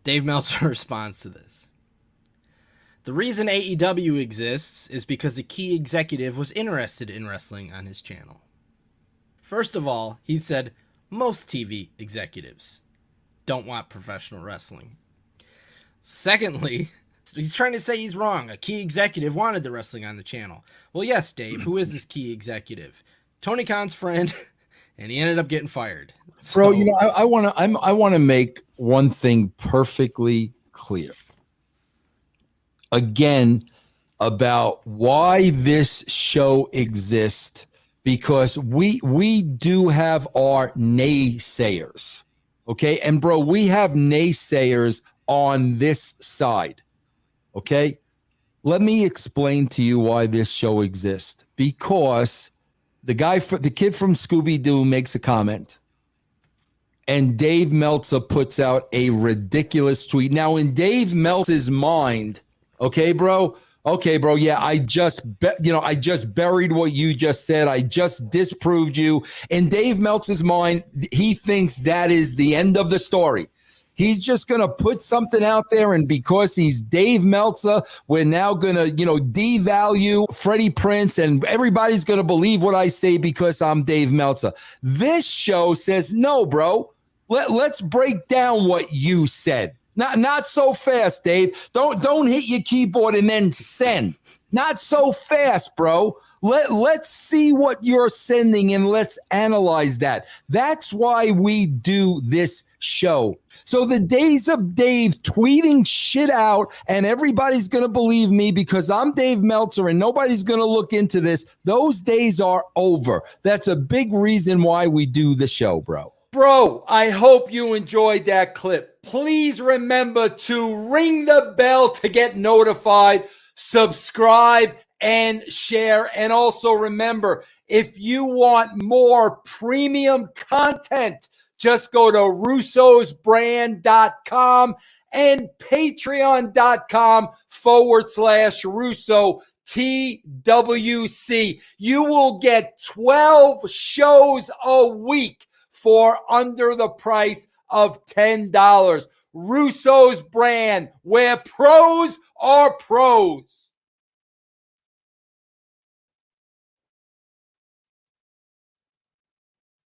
Dave Meltzer responds to this. The reason AEW exists is because a key executive was interested in wrestling on his channel. First of all, he said most TV executives don't want professional wrestling. Secondly, he's trying to say he's wrong. A key executive wanted the wrestling on the channel. Well, yes, Dave. Who is this key executive? Tony Khan's friend, and he ended up getting fired. Bro, you know, I want to make one thing perfectly clear. Again, about why this show exists, because we do have our naysayers, okay? And bro, we have naysayers on this side, okay? Let me explain to you why this show exists. Because the kid from Scooby-Doo makes a comment, and Dave Meltzer puts out a ridiculous tweet. Now, in Dave Meltzer's mind, okay, bro, yeah, I just buried what you just said. I just disproved you. In Dave Meltzer's mind, he thinks that is the end of the story. He's just going to put something out there, and because he's Dave Meltzer, we're now going to, devalue Freddie Prinze, and everybody's going to believe what I say because I'm Dave Meltzer. This show says, no, bro, let's break down what you said. Not so fast, Dave. Don't hit your keyboard and then send. Not so fast, bro. Let's see what you're sending and let's analyze that. That's why we do this show. So the days of Dave tweeting shit out and everybody's going to believe me because I'm Dave Meltzer and nobody's going to look into this, those days are over. That's a big reason why we do the show, bro. Bro, I hope you enjoyed that clip. Please remember to ring the bell to get notified, subscribe, and share. And also remember, if you want more premium content, just go to russosbrand.com and patreon.com/Russo TWC. You will get 12 shows a week for under the price of $10. Russo's Brand, where pros are pros.